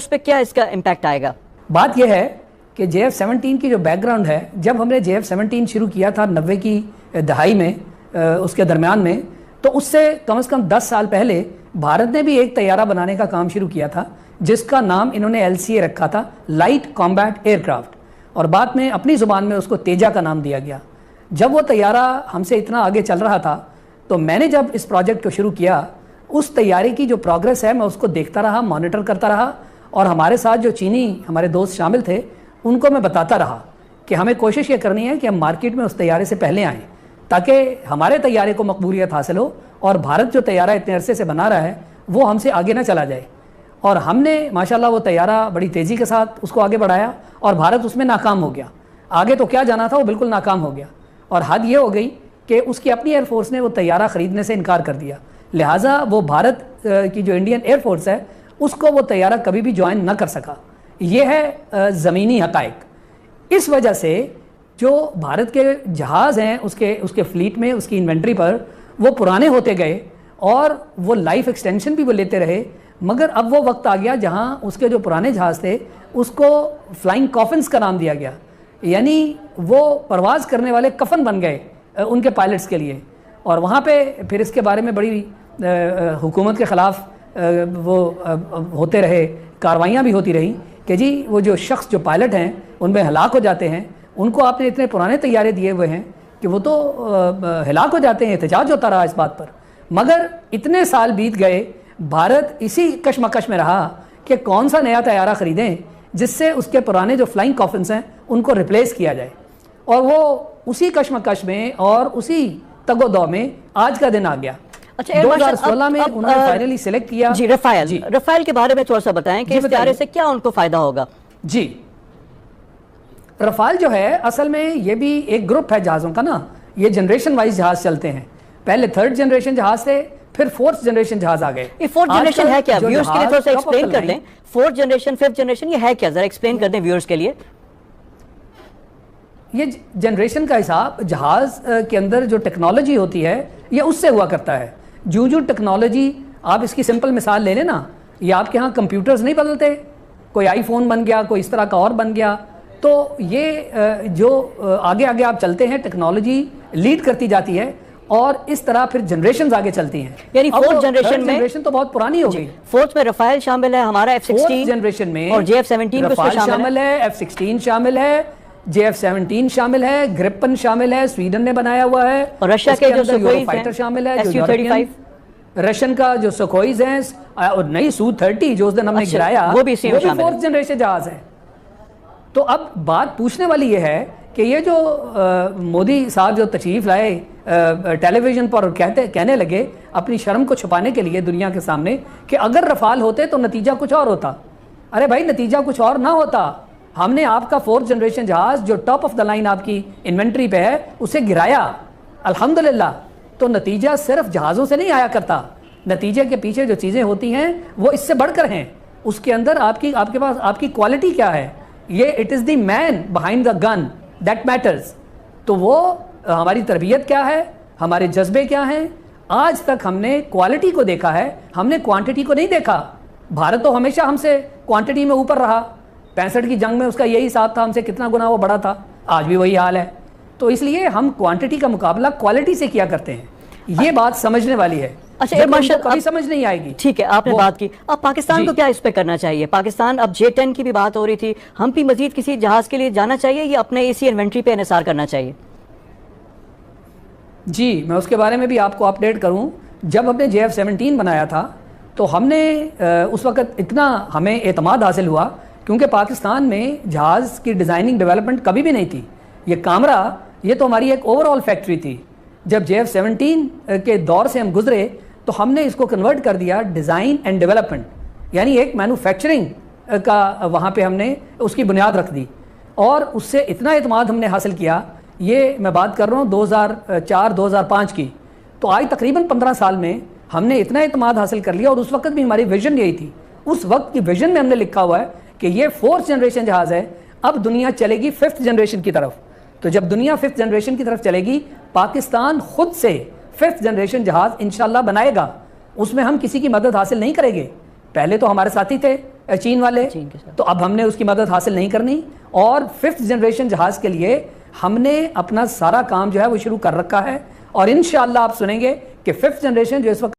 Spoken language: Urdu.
اس پہ کیا اس کا امپیکٹ آئے گا؟ بات یہ ہے کہ JF-17 کی جو بیک گراؤنڈ ہے، جب ہم نے JF-17 شروع کیا تھا 90 کی دہائی میں، اس کے درمیان میں، تو اس سے کم از کم 10 سال پہلے بھارت نے بھی ایک طیارہ بنانے کا کام شروع کیا تھا جس کا نام انہوں نے LCA رکھا تھا، لائٹ کامبیٹ ایئر کرافٹ، اور بعد میں اپنی زبان میں اس کو تیجا کا نام دیا گیا۔ جب وہ طیارہ ہم سے اتنا آگے چل رہا تھا تو میں نے جب اس پروجیکٹ کو شروع کیا، اس طیارے کی جو پروگریس ہے میں اس کو دیکھتا رہا، مانیٹر کرتا رہا، اور ہمارے ساتھ جو چینی ہمارے دوست شامل تھے ان کو میں بتاتا رہا کہ ہمیں کوشش یہ کرنی ہے کہ ہم مارکیٹ میں اس طیارے سے پہلے آئیں تاکہ ہمارے طیارے کو مقبولیت حاصل ہو، اور بھارت جو طیارہ اتنے عرصے سے بنا رہا ہے وہ ہم سے آگے نہ چلا جائے۔ اور ہم نے ماشاءاللہ وہ طیارہ بڑی تیزی کے ساتھ اس کو آگے بڑھایا، اور بھارت اس میں ناکام ہو گیا۔ آگے تو کیا جانا تھا، وہ بالکل ناکام ہو گیا، اور حد یہ ہو گئی کہ اس کی اپنی ایئر فورس نے وہ طیارہ خریدنے سے انکار کر دیا، لہٰذا وہ بھارت کی جو انڈین ایئر فورس ہے اس کو وہ طیارہ کبھی بھی جوائن نہ کر سکا۔ یہ ہے زمینی حقائق۔ اس وجہ سے جو بھارت کے جہاز ہیں اس کے فلیٹ میں، اس کی انوینٹری پر، وہ پرانے ہوتے گئے اور وہ لائف ایکسٹینشن بھی وہ لیتے رہے، مگر اب وہ وقت آ گیا جہاں اس کے جو پرانے جہاز تھے اس کو فلائنگ کافنز کا نام دیا گیا، یعنی وہ پرواز کرنے والے کفن بن گئے ان کے پائلٹس کے لیے۔ اور وہاں پہ پھر اس کے بارے میں بڑی حکومت کے خلاف وہ ہوتے رہے، کاروائیاں بھی ہوتی رہیں کہ جی وہ جو شخص جو پائلٹ ہیں ان میں ہلاک ہو جاتے ہیں، ان کو آپ نے اتنے پرانے طیارے دیے ہوئے ہیں کہ وہ تو ہلاک ہو جاتے ہیں۔ احتجاج ہوتا رہا اس بات پر، مگر اتنے سال بیت گئے، بھارت اسی کشمکش میں رہا کہ کون سا نیا طیارہ خریدیں جس سے اس کے پرانے جو فلائنگ کافنز ہیں ان کو ریپلیس کیا جائے، اور وہ اسی کشمکش میں اور اسی تگ و دو میں آج کا دن آ گیا۔ 2016 میں انہوں نے فائنلی سلیکٹ کیا۔ جی رفائل کے بارے میں تھوڑا سا بتائیں کہ اس طیارے سے کیا ان کو فائدہ ہوگا؟ جی رفال جو ہے اصل میں یہ بھی ایک گروپ ہے جہازوں کا نا، یہ جنریشن وائز جہاز چلتے ہیں، پہلے 3rd جنریشن جہاز تھے، پھر 4th جنریشن جہاز آ گئے۔ یہ 4th جنریشن ہے کیا؟ ویورز کے لیے تھوڑا سا ایکسپلین کر دیں، 4th جنریشن 5th جنریشن یہ ہے کیا، ذرا ایکسپلین کر دیں ویورز کے لیے۔ یہ جنریشن کا حساب جہاز کے اندر جو ٹیکنالوجی ہوتی ہے یہ اس سے ہوا کرتا ہے۔ جو ٹیکنالوجی، آپ اس کی سمپل مثال لے لیں نا، یہ آپ کے ہاں کمپیوٹرز نہیں بدلتے، کوئی آئی فون بن گیا، کوئی اس طرح کا اور بن گیا، تو یہ جو آگے آگے آپ چلتے ہیں ٹیکنالوجی لیڈ کرتی جاتی ہے، اور اس طرح پھر جنریشنز آگے چلتی ہیں۔ یعنی 4th جنریشن تو بہت پرانی ہو گئی۔ 4th میں رفائل شامل ہے، ہمارا F-16 4th جنریشن میں اور JF-17 کو شامل ہے، F-16 شامل ہے، JF-17 شامل ہے، گرپن شامل ہے، سویڈن نے بنایا ہوا ہے، اور رشیا کے جو سوکوئیز فائٹر شامل ہے، Su-35 رشین کا جو سوکوئیز ہیں، اور نئی Su-30 جو اس دن ہم نے گرایا، وہ بھی 4th جنریشن جہاز ہے۔ تو اب بات پوچھنے والی یہ ہے کہ یہ جو مودی صاحب جو تشریف لائے ٹیلی ویژن پر کہنے لگے اپنی شرم کو چھپانے کے لیے دنیا کے سامنے کہ اگر رفال ہوتے تو نتیجہ کچھ اور ہوتا۔ ارے بھائی نتیجہ کچھ اور نہ ہوتا، ہم نے آپ کا 4th جنریشن جہاز جو ٹاپ آف دا لائن آپ کی انوینٹری پہ ہے اسے گرایا الحمدللہ۔ تو نتیجہ صرف جہازوں سے نہیں آیا کرتا، نتیجے کے پیچھے جو چیزیں ہوتی ہیں وہ اس سے بڑھ کر ہیں، اس کے اندر آپ کے پاس آپ کی کوالٹی کیا ہے، یہ it is the man behind the gun that matters. تو وہ ہماری تربیت کیا ہے، ہمارے جذبے کیا ہیں، آج تک ہم نے کوالٹی کو دیکھا ہے، ہم نے کوانٹٹی کو نہیں دیکھا۔ بھارت تو ہمیشہ ہم سے کوانٹٹی میں اوپر رہا، 65 کی جنگ میں اس کا یہی حساب تھا، ہم سے کتنا گنا وہ بڑا تھا، آج بھی وہی حال ہے۔ تو اس لیے ہم کوانٹٹی کا مقابلہ کوالٹی سے کیا کرتے ہیں، یہ بات سمجھنے والی ہے۔ اچھا کبھی سمجھ نہیں آئے گی۔ ٹھیک ہے، آپ نے بات کی، اب پاکستان کو کیا اس پہ کرنا چاہیے؟ پاکستان اب J-10 کی بھی بات ہو رہی تھی، ہم بھی مزید کسی جہاز کے لیے جانا چاہیے یا اپنے اسی انوینٹری پہ انحصار کرنا چاہیے؟ جی میں اس کے بارے میں بھی آپ کو اپڈیٹ کروں۔ جب ہم نے JF-17 بنایا تھا تو ہم نے اس وقت اتنا ہمیں اعتماد حاصل ہوا کیونکہ پاکستان میں جہاز کی ڈیزائننگ ڈیولپمنٹ کبھی بھی نہیں تھی۔ یہ کامرا یہ تو ہماری ایک اوور آل فیکٹری تھی۔ جب JF-17 کے دور سے ہم گزرے تو ہم نے اس کو کنورٹ کر دیا ڈیزائن اینڈ ڈیولپمنٹ، یعنی ایک مینوفیکچرنگ کا وہاں پہ ہم نے اس کی بنیاد رکھ دی، اور اس سے اتنا اعتماد ہم نے حاصل کیا۔ یہ میں بات کر رہا ہوں 2004-2005 کی، تو آج تقریباً 15 سال میں ہم نے اتنا اعتماد حاصل کر لیا، اور اس وقت بھی ہماری ویژن یہی تھی۔ اس وقت کی ویژن میں ہم نے لکھا ہوا ہے کہ یہ 4th جنریشن جہاز ہے، اب دنیا چلے گی 5th جنریشن کی طرف۔ تو جب دنیا 5th جنریشن کی طرف چلے گی، پاکستان خود سے 5th جنریشن جہاز انشاءاللہ بنائے گا، اس میں ہم کسی کی مدد حاصل نہیں کریں گے۔ پہلے تو ہمارے ساتھی تھے چین والے, تو اب ہم نے اس کی مدد حاصل نہیں کرنی, اور 5th جنریشن جہاز کے لیے ہم نے اپنا سارا کام جو ہے وہ شروع کر رکھا ہے, اور انشاءاللہ آپ سنیں گے کہ 5th جنریشن جو اس وقت